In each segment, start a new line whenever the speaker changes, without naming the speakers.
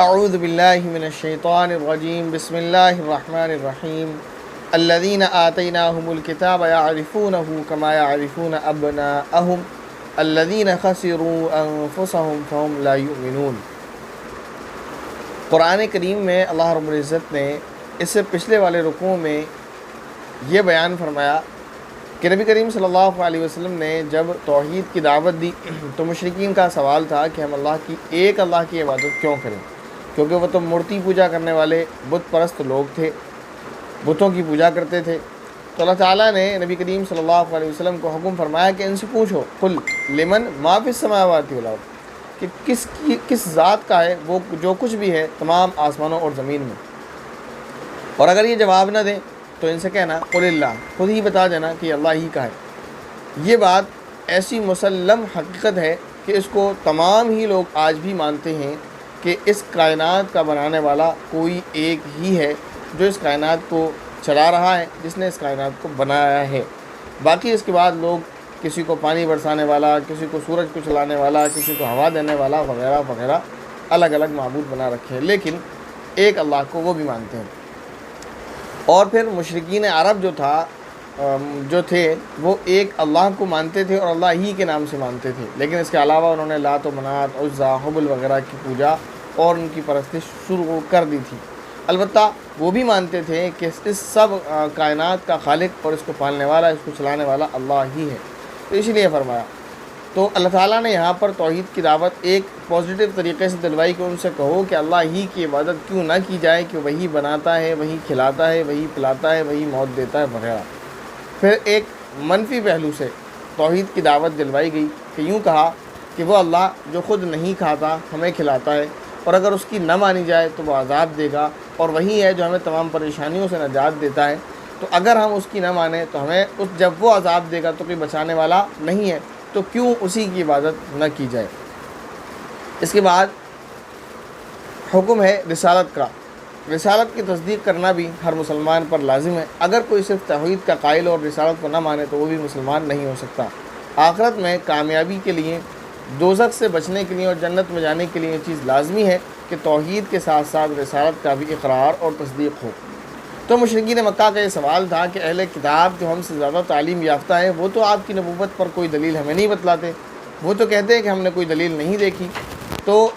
اعوذ باللہ من الشیطان الرجیم بسم اللہ الرحمن الرحیم الذین آتیناہم الکتاب یعرفونہ کما یعرفون ابناءہم الذین خسروا انفسہم فہم لا یؤمنون۔ قرآن کریم میں اللہ رب العزت نے اس سے پچھلے والے رکوع میں یہ بیان فرمایا کہ نبی کریم صلی اللہ علیہ وسلم نے جب توحید کی دعوت دی تو مشرکین کا سوال تھا کہ ہم اللہ کی عبادت کیوں کریں، کیونکہ وہ تو مورتی پوجا کرنے والے بت پرست لوگ تھے، بتوں کی پوجا کرتے تھے۔ تو اللہ تعالیٰ نے نبی کریم صلی اللہ علیہ وسلم کو حکم فرمایا کہ ان سے پوچھو، قل لمن ما فی السماوات والارض، کہ کس ذات کا ہے وہ جو کچھ بھی ہے تمام آسمانوں اور زمین میں۔ اور اگر یہ جواب نہ دیں تو ان سے کہنا قل اللہ، خود ہی بتا دینا کہ اللہ ہی کا ہے۔ یہ بات ایسی مسلم حقیقت ہے کہ اس کو تمام ہی لوگ آج بھی مانتے ہیں کہ اس کائنات کا بنانے والا کوئی ایک ہی ہے جو اس کائنات کو چلا رہا ہے، جس نے اس کائنات کو بنایا ہے۔ باقی اس کے بعد لوگ کسی کو پانی برسانے والا، کسی کو سورج کو چلانے والا، کسی کو ہوا دینے والا وغیرہ وغیرہ الگ الگ معبود بنا رکھے ہیں، لیکن ایک اللہ کو وہ بھی مانتے ہیں۔ اور پھر مشرکین عرب جو تھے وہ ایک اللہ کو مانتے تھے اور اللہ ہی کے نام سے مانتے تھے، لیکن اس کے علاوہ انہوں نے لات و منات، عزا، حبل وغیرہ کی پوجا اور ان کی پرستش شروع کر دی تھی۔ البتہ وہ بھی مانتے تھے کہ اس سب کائنات کا خالق اور اس کو پالنے والا، اس کو چلانے والا اللہ ہی ہے، تو اس لیے فرمایا۔ تو اللہ تعالیٰ نے یہاں پر توحید کی دعوت ایک پازیٹیو طریقے سے دلوائی کہ ان سے کہو کہ اللہ ہی کی عبادت کیوں نہ کی جائے، کہ وہی بناتا ہے، وہی کھلاتا ہے، وہی پلاتا ہے، وہی موت دیتا ہے وغیرہ۔ پھر ایک منفی پہلو سے توحید کی دعوت دلوائی گئی کہ یوں کہا کہ وہ اللہ جو خود نہیں کھاتا ہمیں کھلاتا ہے، اور اگر اس کی نہ مانی جائے تو وہ عذاب دے گا، اور وہی ہے جو ہمیں تمام پریشانیوں سے نجات دیتا ہے، تو اگر ہم اس کی نہ مانیں تو ہمیں جب وہ عذاب دے گا تو کوئی بچانے والا نہیں ہے، تو کیوں اسی کی عبادت نہ کی جائے۔ اس کے بعد حکم ہے رسالت کا۔ رسالت کی تصدیق کرنا بھی ہر مسلمان پر لازم ہے۔ اگر کوئی صرف توحید کا قائل اور رسالت کو نہ مانے تو وہ بھی مسلمان نہیں ہو سکتا۔ آخرت میں کامیابی کے لیے، دوزخ سے بچنے کے لیے اور جنت میں جانے کے لیے یہ چیز لازمی ہے کہ توحید کے ساتھ ساتھ رسالت کا بھی اقرار اور تصدیق ہو۔ تو مشرکین مکہ کا یہ سوال تھا کہ اہل کتاب جو ہم سے زیادہ تعلیم یافتہ ہیں وہ تو آپ کی نبوت پر کوئی دلیل ہمیں نہیں بتلاتے، وہ تو کہتے ہیں کہ ہم نے کوئی دلیل نہیں دیکھی۔ تو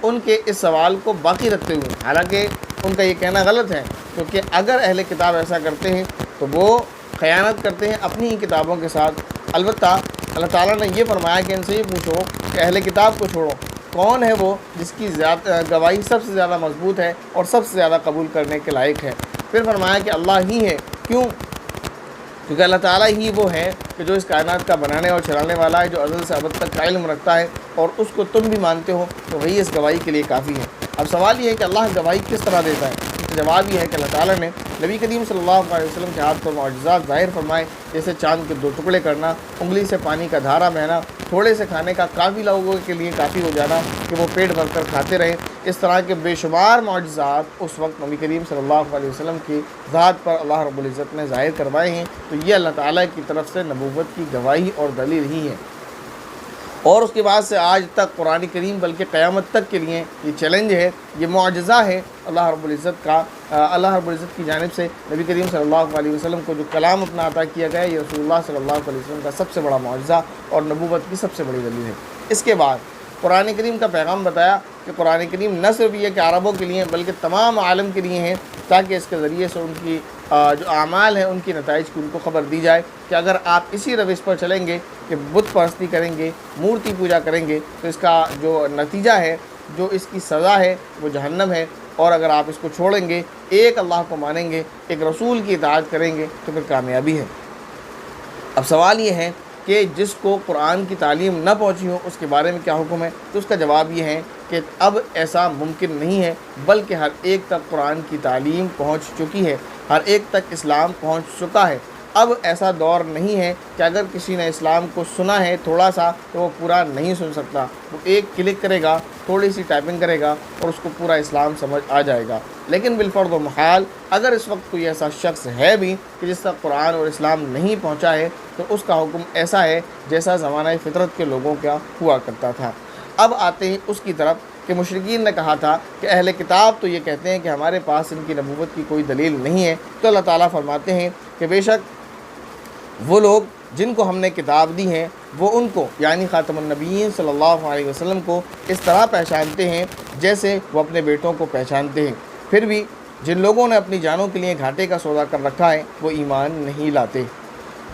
ان کے اس سوال کو باقی رکھتے ہوئے، حالانکہ ان کا یہ کہنا غلط ہے، کیونکہ اگر اہل کتاب ایسا کرتے ہیں تو وہ خیانت کرتے ہیں اپنی ہی کتابوں کے ساتھ۔ البتہ اللہ تعالیٰ نے یہ فرمایا کہ ان سے یہ پوچھو کہ اہل کتاب کو چھوڑو، کون ہے وہ جس کی گواہی سب سے زیادہ مضبوط ہے اور سب سے زیادہ قبول کرنے کے لائق ہے۔ پھر فرمایا کہ اللہ ہی ہے۔ کیوں؟ کیونکہ اللہ تعالیٰ ہی وہ ہے کہ جو اس کائنات کا بنانے اور چلانے والا ہے، جو ازل سے ابد تک کا علم رکھتا ہے، اور اس کو تم بھی مانتے ہو تو وہی اس گواہی کے لیے کافی ہے۔ اب سوال یہ ہے کہ اللہ گواہی کس طرح دیتا ہے؟ اس کا جواب یہ ہے کہ اللہ تعالیٰ نے نبی کریم صلی اللہ علیہ وسلم کے ہاتھ پر معجزات ظاہر فرمائے، جیسے چاند کے 2 ٹکڑے کرنا، انگلی سے پانی کا دھارا بہنا، تھوڑے سے کھانے کا کافی لوگوں کے لیے کافی ہو جانا کہ وہ پیٹ بھر کر کھاتے رہیں۔ اس طرح کے بے شمار معجزات اس وقت نبی کریم صلی اللہ علیہ وسلم کی ذات پر اللہ رب العزت نے ظاہر کروائے ہیں، تو یہ اللہ تعالیٰ کی طرف سے نبوت کی گواہی اور دلیل ہی ہے۔ اور اس کے بعد سے آج تک قرآن کریم بلکہ قیامت تک کے لیے یہ چیلنج ہے، یہ معجزہ ہے اللہ رب العزت کی جانب سے نبی کریم صلی اللہ علیہ وسلم کو جو کلام اپنا عطا کیا گیا ہے، یہ رسول اللہ صلی اللہ علیہ وسلم کا سب سے بڑا معجزہ اور نبوت کی سب سے بڑی دلیل ہے۔ اس کے بعد قرآن کریم کا پیغام بتایا کہ قرآن کریم نہ صرف یہ کہ عربوں کے لیے بلکہ تمام عالم کے لیے ہیں، تاکہ اس کے ذریعے سے ان کی جو اعمال ہیں ان کی نتائج کی ان کو خبر دی جائے کہ اگر آپ اسی روش پر چلیں گے کہ بت پرستی کریں گے، مورتی پوجا کریں گے، تو اس کا جو نتیجہ ہے، جو اس کی سزا ہے وہ جہنم ہے، اور اگر آپ اس کو چھوڑیں گے، ایک اللہ کو مانیں گے، ایک رسول کی اطاعت کریں گے تو پھر کامیابی ہے۔ اب سوال یہ ہے کہ جس کو قرآن کی تعلیم نہ پہنچی ہو اس کے بارے میں کیا حکم ہے؟ تو اس کا جواب یہ ہے کہ اب ایسا ممکن نہیں ہے، بلکہ ہر ایک تک قرآن کی تعلیم پہنچ چکی ہے، ہر ایک تک اسلام پہنچ چکا ہے۔ اب ایسا دور نہیں ہے کہ اگر کسی نے اسلام کو سنا ہے تھوڑا سا تو وہ پورا نہیں سن سکتا، وہ ایک کلک کرے گا، تھوڑی سی ٹائپنگ کرے گا اور اس کو پورا اسلام سمجھ آ جائے گا۔ لیکن بالفرض و محال اگر اس وقت کوئی ایسا شخص ہے بھی کہ جس تک قرآن اور اسلام نہیں پہنچا ہے، تو اس کا حکم ایسا ہے جیسا زمانہ فطرت کے لوگوں کا ہوا کرتا تھا۔ اب آتے ہیں اس کی طرف کہ مشرکین نے کہا تھا کہ اہل کتاب تو یہ کہتے ہیں کہ ہمارے پاس ان کی نبوت کی کوئی دلیل نہیں ہے، تو اللہ تعالیٰ فرماتے ہیں کہ بے شک وہ لوگ جن کو ہم نے کتاب دی ہیں وہ ان کو یعنی خاتم النبیین صلی اللہ علیہ وسلم کو اس طرح پہچانتے ہیں جیسے وہ اپنے بیٹوں کو پہچانتے ہیں، پھر بھی جن لوگوں نے اپنی جانوں کے لیے گھاٹے کا سودا کر رکھا ہے وہ ایمان نہیں لاتے۔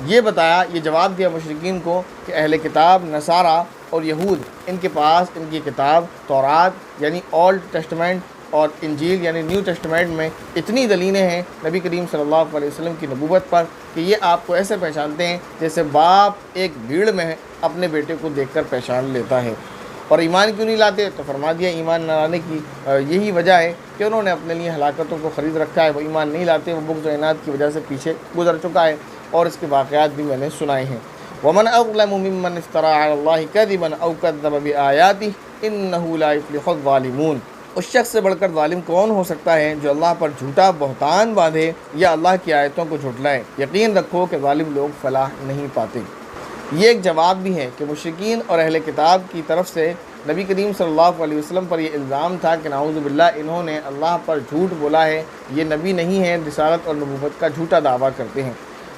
یہ بتایا، یہ جواب دیا مشرکین کو کہ اہل کتاب نصارہ اور یہود ان کے پاس ان کی کتاب تورات یعنی اولڈ ٹیسٹمنٹ اور انجیل یعنی نیو ٹیسٹمنٹ میں اتنی دلیلیں ہیں نبی کریم صلی اللہ علیہ وسلم کی نبوت پر کہ یہ آپ کو ایسے پہچانتے ہیں جیسے باپ ایک بھیڑ میں اپنے بیٹے کو دیکھ کر پہچان لیتا ہے۔ اور ایمان کیوں نہیں لاتے؟ تو فرما دیا ایمان نہ لانے کی یہی وجہ ہے کہ انہوں نے اپنے لیے ہلاکتوں کو خرید رکھا ہے، وہ ایمان نہیں لاتے، وہ بغض و عناد کی وجہ سے پیچھے گزر چکا ہے، اور اس کے واقعات بھی میں نے سنائے ہیں۔ وَمَنْ أَظْلَمُ مِمَّنِ افْتَرَىٰ عَلَى اللَّهِ كَذِبًا أَوْ كَذَّبَ بِآيَاتِهِ إِنَّهُ لَا يُفْلِحُ الظَّالِمُونَ۔ اس شخص سے بڑھ کر ظالم کون ہو سکتا ہے جو اللہ پر جھوٹا بہتان باندھے یا اللہ کی آیتوں کو جھٹلائے؟ یقین رکھو کہ ظالم لوگ فلاح نہیں پاتے۔ یہ ایک جواب بھی ہے کہ مشرکین اور اہل کتاب کی طرف سے نبی کریم صلی اللہ علیہ وسلم پر یہ الزام تھا کہ نعوذ باللہ انہوں نے اللہ پر جھوٹ بولا ہے، یہ نبی نہیں ہے، رسالت اور نبوت کا جھوٹا دعویٰ کرتے ہیں۔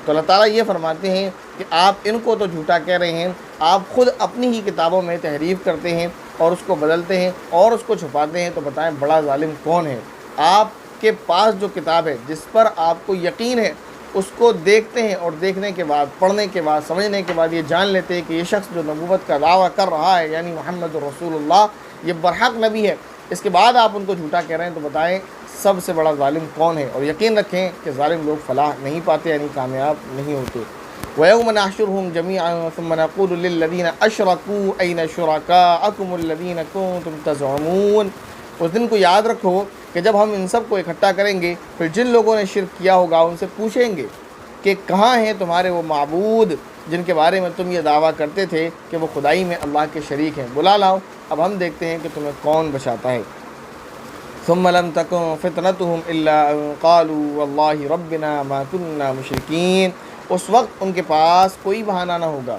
تو اللہ تعالیٰ یہ فرماتے ہیں کہ آپ ان کو تو جھوٹا کہہ رہے ہیں، آپ خود اپنی ہی کتابوں میں تحریف کرتے ہیں اور اس کو بدلتے ہیں اور اس کو چھپاتے ہیں، تو بتائیں بڑا ظالم کون ہے؟ آپ کے پاس جو کتاب ہے جس پر آپ کو یقین ہے اس کو دیکھتے ہیں اور دیکھنے کے بعد، پڑھنے کے بعد، سمجھنے کے بعد یہ جان لیتے ہیں کہ یہ شخص جو نبوت کا دعویٰ کر رہا ہے یعنی محمد رسول اللہ یہ برحق نبی ہے، اس کے بعد آپ ان کو جھوٹا کہہ رہے ہیں، تو بتائیں سب سے بڑا ظالم کون ہے؟ اور یقین رکھیں کہ ظالم لوگ فلاح نہیں پاتے یعنی کامیاب نہیں ہوتے۔ وَيَوْمَ نَحْشُرُهُمْ جَمِيعًا ثُمَّ نَقُولُ لِلَّذِينَ أَشْرَكُوا أَيْنَ شُرَكَاؤُكُمُ الَّذِينَ كُنتُمْ تَزْعُمُونَ۔ اس دن کو یاد رکھو کہ جب ہم ان سب کو اکٹھا کریں گے پھر جن لوگوں نے شرک کیا ہوگا ان سے پوچھیں گے کہ کہاں ہیں تمہارے وہ معبود جن کے بارے میں تم یہ دعویٰ کرتے تھے کہ وہ خدائی میں اللہ کے شریک ہیں، بلا لاؤ، اب ہم دیکھتے ہیں کہ تمہیں کون بچاتا ہے۔ ثم لم تكن فتنتهم الا ان قالوا والله ربنا ما كنا مشركين۔ اس وقت ان کے پاس کوئی بہانہ نہ ہوگا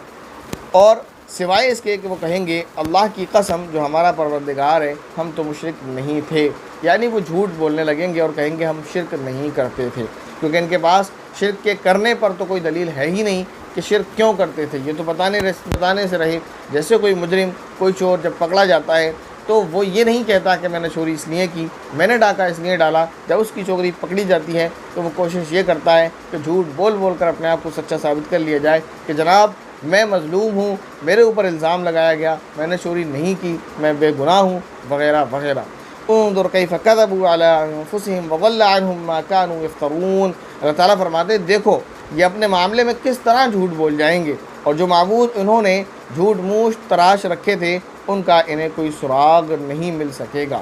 اور سوائے اس کے کہ وہ کہیں گے اللہ کی قسم جو ہمارا پروردگار ہے ہم تو مشرک نہیں تھے، یعنی وہ جھوٹ بولنے لگیں گے اور کہیں گے ہم شرک نہیں کرتے تھے، کیونکہ ان کے پاس شرک کے کرنے پر تو کوئی دلیل ہے ہی نہیں کہ شرک کیوں کرتے تھے۔ یہ تو بتانے سے رہے جیسے کوئی مجرم، کوئی چور جب پکڑا جاتا ہے تو وہ یہ نہیں کہتا کہ میں نے چوری اس لیے کی، میں نے ڈاکہ اس لیے ڈالا۔ جب اس کی چوری پکڑی جاتی ہے تو وہ کوشش یہ کرتا ہے کہ جھوٹ بول بول کر اپنے آپ کو سچا ثابت کر لیا جائے کہ جناب میں مظلوم ہوں، میرے اوپر الزام لگایا گیا، میں نے چوری نہیں کی، میں بے گناہ ہوں، وغیرہ وغیرہ۔ انظر کیف کذبوا علی انفسہم وضل عنہم ما کانوا یفترون۔ اللہ تعالیٰ فرماتے ہیں دیکھو یہ اپنے معاملے میں کس طرح جھوٹ بول جائیں گے، اور جو معبود انہوں نے جھوٹ موش تراش رکھے تھے ان کا انہیں کوئی سراغ نہیں مل سکے گا۔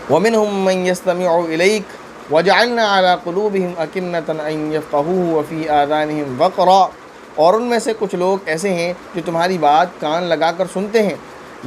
وَمِنْهُمْ مَنْ يَسْتَمِعُ إِلَيْكَ وَجَعَلْنَا عَلَىٰ قُلُوبِهِمْ أَكِنَّةً أَنْ يَفْقَهُوهُ وَفِي آذَانِهِمْ وَقْرًا۔ اور ان میں سے کچھ لوگ ایسے ہیں جو تمہاری بات کان لگا کر سنتے ہیں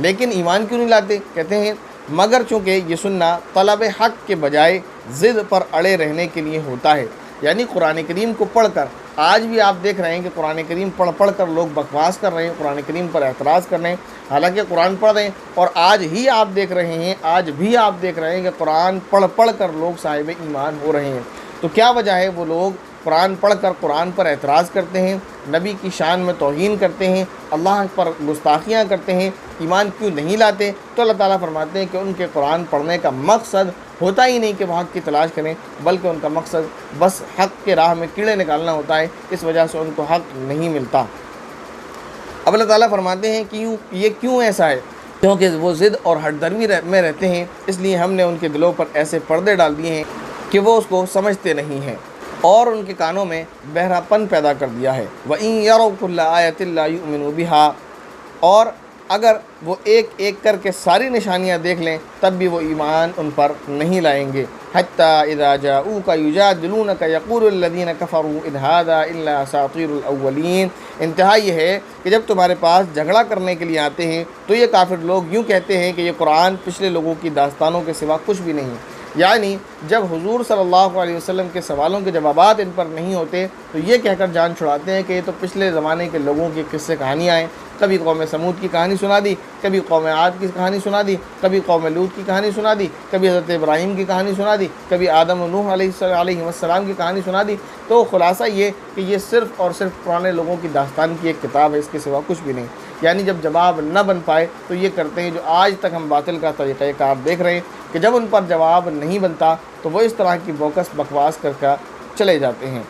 لیکن ایمان کیوں نہیں لاتے؟ کہتے ہیں مگر چونکہ یہ سننا طلب حق کے بجائے ضد پر اڑے رہنے کے لیے ہوتا ہے، یعنی قرآن کریم کو پڑھ کر آج بھی آپ دیکھ رہے ہیں کہ قرآن کریم پڑھ کر لوگ بکواس کر رہے ہیں، قرآن کریم پر اعتراض کر رہے ہیں، حالانکہ قرآن پڑھ رہے ہیں، اور آج بھی آپ دیکھ رہے ہیں کہ قرآن پڑھ کر لوگ صاحب ایمان ہو رہے ہیں۔ تو کیا وجہ ہے؟ وہ لوگ قرآن پڑھ کر قرآن پر اعتراض کرتے ہیں، نبی کی شان میں توہین کرتے ہیں، اللہ پر گستاخیاں کرتے ہیں، ایمان کیوں نہیں لاتے؟ تو اللہ تعالیٰ فرماتے ہیں کہ ان کے قرآن پڑھنے کا مقصد ہوتا ہی نہیں کہ وہ حق کی تلاش کریں، بلکہ ان کا مقصد بس حق کے راہ میں کیڑے نکالنا ہوتا ہے، اس وجہ سے ان کو حق نہیں ملتا۔ اب اللہ تعالیٰ فرماتے ہیں کہ یہ کیوں ایسا ہے؟ کیونکہ وہ ضد اور ہٹ درمی میں رہتے ہیں، اس لیے ہم نے ان کے دلوں پر ایسے پردے ڈال دیے ہیں کہ وہ اس کو سمجھتے نہیں ہیں اور ان کے کانوں میں بہرا پن پیدا کر دیا ہے۔ وَإِن يَرَوْا كُلَّ آيَةٍ لَا يُؤْمِنُوا بِهَا، اور اگر وہ ایک ایک کر کے ساری نشانیاں دیکھ لیں تب بھی وہ ایمان ان پر نہیں لائیں گے۔ حَتَّى إِذَا جَاءُوكَ يُجَادِلُونَكَ يَقُولُ الَّذِينَ كَفَرُوا إِنْ هَذَا إِلَّا أَسَاطِيرُ الْأَوَّلِينَ۔ انتہا یہ ہے کہ جب تمہارے پاس جھگڑا کرنے کے لیے آتے ہیں تو یہ کافر لوگ یوں کہتے ہیں کہ یہ قرآن پچھلے لوگوں کی داستانوں کے سوا کچھ بھی نہیں، یعنی جب حضور صلی اللہ علیہ وسلم کے سوالوں کے جوابات ان پر نہیں ہوتے تو یہ کہہ کر جان چھڑاتے ہیں کہ یہ تو پچھلے زمانے کے لوگوں کی قصے کہانیاں ہیں، کبھی قوم سمود کی کہانی سنا دی، کبھی قوم عاد کی کہانی سنا دی، کبھی قوم لوط کی کہانی سنا دی، کبھی حضرت ابراہیم کی کہانی سنا دی، کبھی آدم و نوح علیہ السلام کی کہانی سنا دی۔ تو خلاصہ یہ کہ یہ صرف اور صرف پرانے لوگوں کی داستان کی ایک کتاب ہے، اس کے سوا کچھ بھی نہیں۔ یعنی جب جواب نہ بن پائے تو یہ کرتے ہیں جو آج تک ہم باطل کا طریقہ کار دیکھ رہے ہیں کہ جب ان پر جواب نہیں بنتا تو وہ اس طرح کی بوکس بکواس کر کے چلے جاتے ہیں۔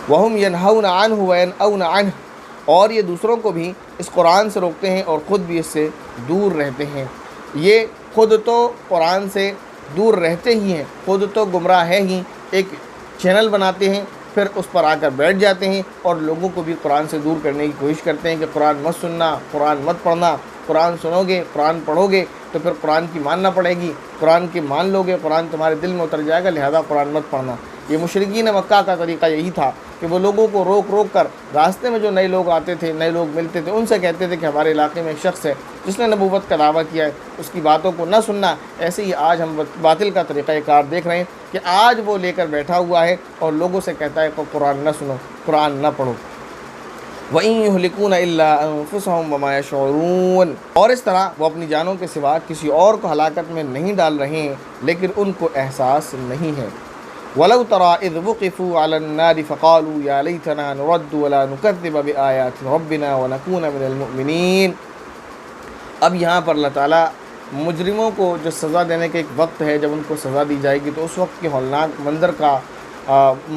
وَهُمْ يَنْهَوْنَ عَنْهُ وَيَنْأَوْنَ عَنْهُ، اور یہ دوسروں کو بھی اس قرآن سے روکتے ہیں اور خود بھی اس سے دور رہتے ہیں۔ یہ خود تو قرآن سے دور رہتے ہی ہیں، خود تو گمراہ ہے ہی، ایک چینل بناتے ہیں، پھر اس پر آ کر بیٹھ جاتے ہیں اور لوگوں کو بھی قرآن سے دور کرنے کی کوشش کرتے ہیں کہ قرآن مت سننا، قرآن مت پڑھنا، قرآن سنو گے، قرآن پڑھو گے تو پھر قرآن کی ماننا پڑے گی، قرآن کی مان لو گے قرآن تمہارے دل میں اتر جائے گا، لہذا قرآن مت پڑھنا۔ یہ مشرکین مکہ کا طریقہ یہی تھا کہ وہ لوگوں کو روک روک کر راستے میں جو نئے لوگ آتے تھے، نئے لوگ ملتے تھے، ان سے کہتے تھے کہ ہمارے علاقے میں ایک شخص ہے جس نے نبوت کا دعویٰ کیا ہے، اس کی باتوں کو نہ سننا۔ ایسے ہی آج ہم باطل کا طریقہ کار دیکھ رہے ہیں کہ آج وہ لے کر بیٹھا ہوا ہے اور لوگوں سے کہتا ہے کہ قرآن نہ سنو، قرآن نہ پڑھو۔ وَإِن يُهْلِكُونَ إِلَّا أَنفُسَهُمْ وَمَا يَشْعُرُونَ، اور اس طرح وہ اپنی جانوں کے سوا کسی اور کو ہلاکت میں نہیں ڈال رہے ہیں لیکن ان کو احساس نہیں ہے۔ وَلَوْ تَرَىٰ إِذْ وُقِفُوا عَلَى النَّارِ فَقَالُوا يَا لَيْتَنَا نُرَدُّ وَلَا نُكَذِّبَ بِآيَاتِ رَبِّنَا وَنَكُونَ مِنَ الْمُؤْمِنِينَ۔ اب یہاں پر اللہ تعالیٰ مجرموں کو جو سزا دینے کا ایک وقت ہے، جب ان کو سزا دی جائے گی تو اس وقت کے ہولناک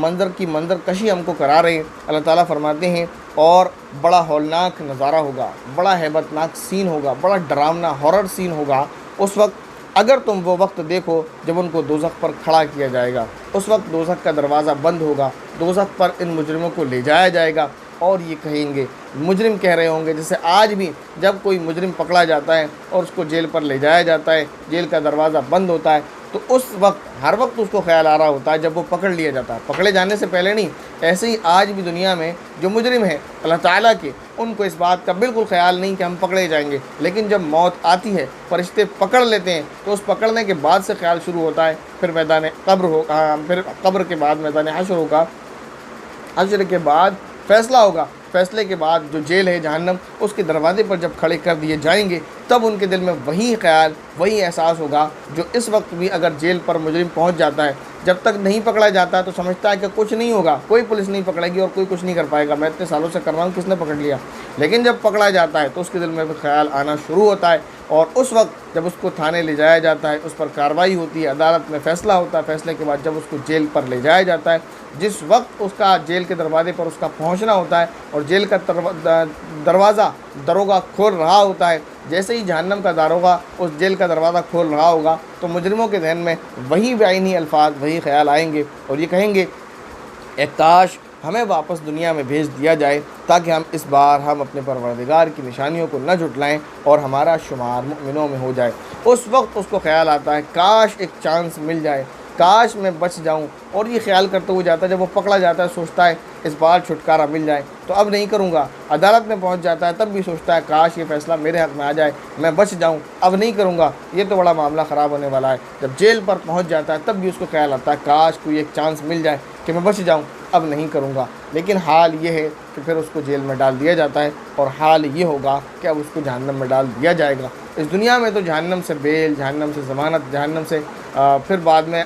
منظر کی منظر کشی ہم کو کرا رہے ہیں۔ اللہ تعالیٰ فرماتے ہیں اور بڑا ہولناک نظارہ ہوگا، بڑا ہیبت ناک سین ہوگا، بڑا ڈراونا ہارر سین ہوگا اس وقت، اگر تم وہ وقت دیکھو جب ان کو دوزخ پر کھڑا کیا جائے گا۔ اس وقت دوزخ کا دروازہ بند ہوگا، دوزخ پر ان مجرموں کو لے جایا جائے گا اور یہ کہیں گے، مجرم کہہ رہے ہوں گے، جیسے آج بھی جب کوئی مجرم پکڑا جاتا ہے اور اس کو جیل پر لے جایا جاتا ہے، جیل کا دروازہ بند ہوتا ہے تو اس وقت ہر وقت اس کو خیال آ رہا ہوتا ہے جب وہ پکڑ لیا جاتا ہے، پکڑے جانے سے پہلے نہیں۔ ایسے ہی آج بھی دنیا میں جو مجرم ہیں اللہ تعالیٰ کے، ان کو اس بات کا بالکل خیال نہیں کہ ہم پکڑے جائیں گے، لیکن جب موت آتی ہے فرشتے پکڑ لیتے ہیں تو اس پکڑنے کے بعد سے خیال شروع ہوتا ہے، پھر میدان قبر ہوگا، پھر قبر کے بعد میدان حشر ہوگا، حشر کے بعد فیصلہ ہوگا، فیصلے کے بعد جو جیل ہے جہنم، اس کے دروازے پر جب کھڑے کر دیے جائیں گے تب ان کے دل میں وہی خیال، وہی احساس ہوگا جو اس وقت بھی اگر جیل پر مجرم پہنچ جاتا ہے، جب تک نہیں پکڑا جاتا ہے تو سمجھتا ہے کہ کچھ نہیں ہوگا، کوئی پولیس نہیں پکڑے گی اور کوئی کچھ نہیں کر پائے گا، میں اتنے سالوں سے کر رہا ہوں، کس نے پکڑ لیا۔ لیکن جب پکڑا جاتا ہے تو اس کے دل میں بھی خیال آنا شروع ہوتا ہے اور اس وقت جب اس کو تھانے لے جایا جاتا ہے، اس پر کارروائی ہوتی ہے، عدالت میں فیصلہ ہوتا ہے، فیصلے کے بعد جب اس کو جیل پر لے جایا جاتا ہے، جس وقت اس کا جیل کے دروازے پر اس کا پہنچنا ہوتا ہے اور جیل کا دروازہ داروغہ کھول رہا ہوتا ہے، جیسے ہی جہنم کا داروغہ اس جیل کا دروازہ کھول رہا ہوگا تو مجرموں کے ذہن میں وہی بعینی الفاظ، وہی خیال آئیں گے اور یہ کہیں گے اے کاش ہمیں واپس دنیا میں بھیج دیا جائے تاکہ ہم اس بار ہم اپنے پروردگار کی نشانیوں کو نہ جھٹلائیں اور ہمارا شمار مؤمنوں میں ہو جائے۔ اس وقت اس کو خیال آتا ہے کاش ایک چانس مل جائے، کاش میں بچ جاؤں، اور یہ خیال کرتے ہوئے جاتا ہے، جب وہ پکڑا جاتا ہے سوچتا ہے اس بار چھٹکارا مل جائے تو اب نہیں کروں گا، عدالت میں پہنچ جاتا ہے تب بھی سوچتا ہے کاش یہ فیصلہ میرے حق میں آ جائے، میں بچ جاؤں، اب نہیں کروں گا، یہ تو بڑا معاملہ خراب ہونے والا ہے۔ جب جیل پر پہنچ جاتا ہے تب بھی اس کو خیال آتا ہے کاش کوئی ایک چانس مل جائے کہ میں بچ جاؤں، اب نہیں کروں گا۔ لیکن حال یہ ہے کہ پھر اس کو جیل میں ڈال دیا جاتا ہے اور حال یہ ہوگا کہ اب اس کو جہنم میں ڈال دیا جائے گا۔ اس دنیا میں تو جہنم سے بیل، جہنم سے ضمانت، جہنم سے پھر بعد میں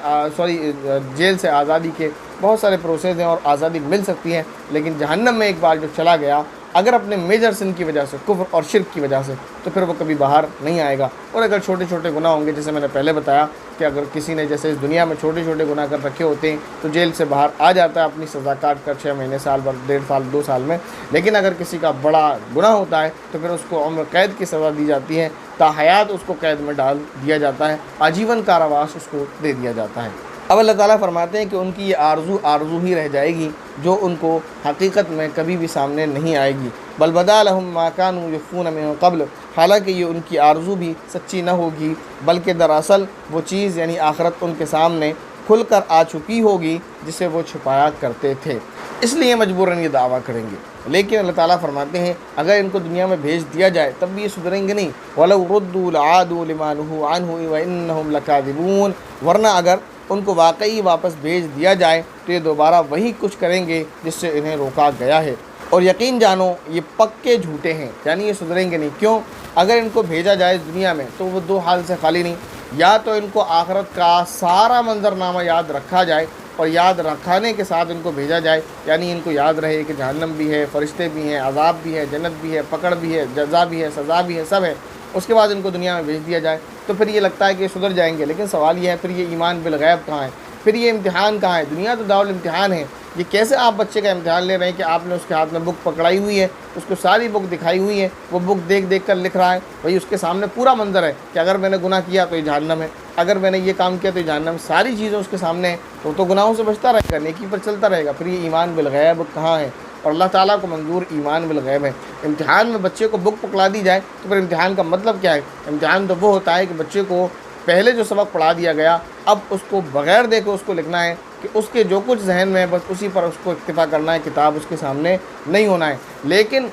جیل سے آزادی کے بہت سارے پروسیس ہیں اور آزادی مل سکتی ہے، لیکن جہنم میں ایک بار جو چلا گیا اگر اپنے میجر سن کی وجہ سے، کفر اور شرک کی وجہ سے، تو پھر وہ کبھی باہر نہیں آئے گا۔ اور اگر چھوٹے چھوٹے گناہ ہوں گے، جیسے میں نے پہلے بتایا کہ اگر کسی نے جیسے اس دنیا میں چھوٹے چھوٹے گناہ کر رکھے ہوتے ہیں تو جیل سے باہر آ جاتا ہے اپنی سزا کاٹ کر 6 مہینے، سال بھر، 1.5 سال، 2 سال میں۔ لیکن اگر کسی کا بڑا گناہ ہوتا ہے تو پھر اس کو عمر قید کی سزا دی جاتی ہے، تا حیات اس کو قید میں ڈال دیا جاتا ہے، آجیون کاراواس اس کو دے دیا جاتا ہے۔ اب اللہ تعالیٰ فرماتے ہیں کہ ان کی یہ آرزو ہی رہ جائے گی جو ان کو حقیقت میں کبھی بھی سامنے نہیں آئے گی۔ بل بدا لہم ما کانوا یخفون من قبل، حالانکہ یہ ان کی آرزو بھی سچی نہ ہوگی بلکہ دراصل وہ چیز یعنی آخرت ان کے سامنے کھل کر آ چکی ہوگی جسے وہ چھپایا کرتے تھے، اس لیے مجبوراً یہ دعویٰ کریں گے۔ لیکن اللہ تعالیٰ فرماتے ہیں اگر ان کو دنیا میں بھیج دیا جائے تب بھی یہ سدھریں گے نہیں۔ وَلَوْ رُدُّوا لَعَادُوا لِمَا نُهُوا عَنْهُ وَإِنَّهُمْ لَكَاذِبُونَ، ورنہ اگر ان کو واقعی واپس بھیج دیا جائے تو یہ دوبارہ وہی کچھ کریں گے جس سے انہیں روکا گیا ہے، اور یقین جانو یہ پکے جھوٹے ہیں، یعنی یہ سدھریں گے نہیں۔ کیوں؟ اگر ان کو بھیجا جائے دنیا میں تو وہ دو حال سے خالی نہیں، یا تو ان کو آخرت کا سارا منظرنامہ یاد رکھا جائے، اور یاد رکھانے کے ساتھ ان کو بھیجا جائے، یعنی ان کو یاد رہے کہ جہنم بھی ہے، فرشتے بھی ہیں، عذاب بھی ہے، جنت بھی ہے، پکڑ بھی ہے، جزا بھی ہے، سزا بھی ہے، سب ہے۔ اس کے بعد ان کو دنیا میں بھیج دیا جائے تو پھر یہ لگتا ہے کہ یہ سدھر جائیں گے، لیکن سوال یہ ہے پھر یہ ایمان بالغیب کہاں ہے؟ پھر یہ امتحان کہاں ہے؟ دنیا تو دارالامتحان ہے۔ یہ کیسے آپ بچے کا امتحان لے رہے ہیں کہ آپ نے اس کے ہاتھ میں بک پکڑائی ہوئی ہے، اس کو ساری بک دکھائی ہوئی ہے، وہ بک دیکھ دیکھ کر لکھ رہا ہے، وہی اس کے سامنے پورا منظر ہے کہ اگر میں نے گناہ کیا تو یہ جہنم ہے، اگر میں نے یہ کام کیا تو یہ جہنم، ساری چیزیں اس کے سامنے ہیں، تو گناہوں سے بچتا رہے گا، نیکی پر چلتا رہے گا۔ پھر یہ ایمان بالغیب کہاں ہے؟ اور اللہ تعالیٰ کو منظور ایمان بالغیب ہے۔ امتحان میں بچے کو بک پکڑا دی جائے تو پھر امتحان کا مطلب کیا ہے؟ امتحان تو وہ ہوتا ہے کہ بچے کو پہلے جو سبق پڑھا دیا گیا اب اس کو بغیر دیکھے اس کو لکھنا ہے، کہ اس کے جو کچھ ذہن میں ہے بس اسی پر اس کو اکتفا کرنا ہے، کتاب اس کے سامنے نہیں ہونا ہے۔ لیکن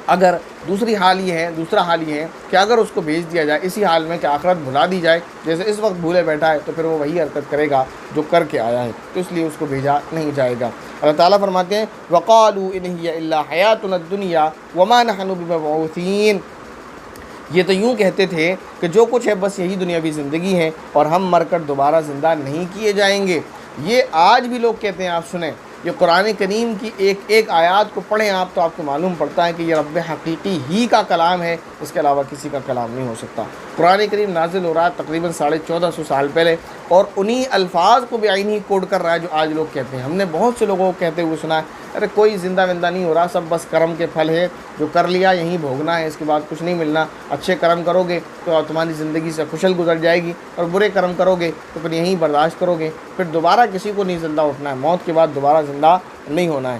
اگر دوسرا حال یہ ہے کہ اگر اس کو بھیج دیا جائے اسی حال میں کہ آخرت بھلا دی جائے، جیسے اس وقت بھولے بیٹھا ہے، تو پھر وہ وہی حرکت کرے گا جو کر کے آیا ہے، تو اس لیے اس کو بھیجا نہیں جائے گا۔ اللہ تعالیٰ فرماتے ہیں وَقَالُوا إِنْ هِيَ إِلَّا حَيَاتُنَا الدُّنْيَا وَمَا نَحْنُ بِمَبْعُوثِينَ، یہ تو یوں کہتے تھے کہ جو کچھ ہے بس یہی دنیاوی زندگی ہے اور ہم مر کر دوبارہ زندہ نہیں کیے جائیں گے۔ یہ آج بھی لوگ کہتے ہیں، آپ سنیں، یہ قرآن کریم کی ایک ایک آیات کو پڑھیں آپ تو آپ کو معلوم پڑتا ہے کہ یہ رب حقیقی ہی کا کلام ہے، اس کے علاوہ کسی کا کلام نہیں ہو سکتا۔ قرآن کریم نازل ہو رہا ہے تقریباً 1450 سال پہلے، اور انہی الفاظ کو بعین ہی کوڈ کر رہا ہے جو آج لوگ کہتے ہیں۔ ہم نے بہت سے لوگوں کو کہتے ہوئے سنا ہے ارے کوئی زندہ وندہ نہیں ہو رہا، سب بس کرم کے پھل ہے، جو کر لیا یہیں بھوگنا ہے، اس کے بعد کچھ نہیں ملنا، اچھے کرم کرو گے تو تمہاری زندگی سے خوشل گزر جائے گی، اور برے کرم کرو گے تو پھر یہیں برداشت کرو گے، پھر دوبارہ کسی کو نہیں زندہ اٹھنا ہے، موت کے بعد دوبارہ زندہ نہیں ہونا ہے۔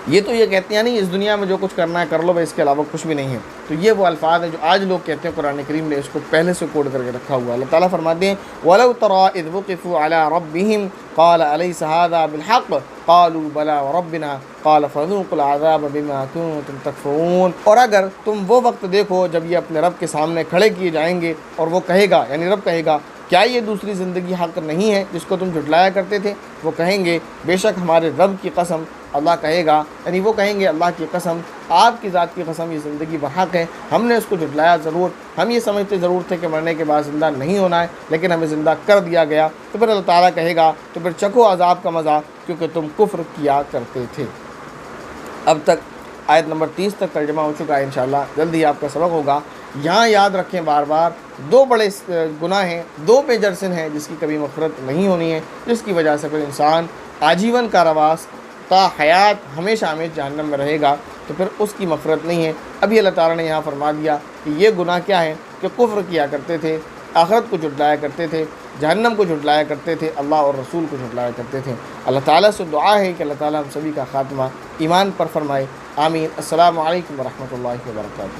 یہ تو یہ کہتے ہیں نہیں اس دنیا میں جو کچھ کرنا ہے کر لو، اس کے علاوہ کچھ بھی نہیں ہے۔ تو یہ وہ الفاظ ہیں جو آج لوگ کہتے ہیں، قرآن کریم نے اس کو پہلے سے کوڈ کر کے رکھا ہوا ہے۔ اللہ تعالیٰ فرماتے ہیں وَلَوْ تَرَىٰ إِذْ وُقِفُوا عَلَىٰ رَبِّهِمْ قَالَ أَلَيْسَ هَٰذَا بِالْحَقِّ قَالُوا بَلَىٰ وَرَبِّنَا قَالَ فَذُوقُوا الْعَذَابَ بِمَا كُنتُمْ تَكْفُرُونَ، اور اگر تم وہ وقت دیکھو جب یہ اپنے رب کے سامنے کھڑے کیے جائیں گے اور وہ کہے گا، یعنی رب کہے گا کیا یہ دوسری زندگی حق نہیں ہے جس کو تم جھٹلایا کرتے تھے؟ وہ کہیں گے بے شک ہمارے رب کی قسم، اللہ کہے گا، یعنی وہ کہیں گے اللہ کی قسم، آپ کی ذات کی قسم، یہ زندگی بحق ہے، ہم نے اس کو جھٹلایا ضرور، ہم یہ سمجھتے ضرور تھے کہ مرنے کے بعد زندہ نہیں ہونا ہے، لیکن ہمیں زندہ کر دیا گیا۔ تو پھر اللہ تعالیٰ کہے گا تو پھر چکھو عذاب کا مزہ کیونکہ تم کفر کیا کرتے تھے۔ اب تک آیت نمبر 30 تک ترجمہ ہو چکا ہے، انشاءاللہ جلدی آپ کا سبق ہوگا۔ یہاں یاد رکھیں بار بار دو بڑے گناہ ہیں، دو میجر سن ہیں جس کی کبھی مغفرت نہیں ہونی ہے، جس کی وجہ سے پھر انسان آجیون کارواس تا حیات ہمیشہ ہمیشہ جہنم میں رہے گا، تو پھر اس کی مغفرت نہیں ہے۔ ابھی اللہ تعالیٰ نے یہاں فرما دیا کہ یہ گناہ کیا ہے کہ کفر کیا کرتے تھے، آخرت کو جھٹلایا کرتے تھے، جہنم کو جھٹلایا کرتے تھے، اللہ اور رسول کو جھٹلایا کرتے تھے۔ اللہ تعالیٰ سے دعا ہے کہ اللہ تعالیٰ ہم سبھی کا خاتمہ ایمان پر فرمائے، آمین۔ السلام علیکم ورحمۃ اللہ وبرکاتہ۔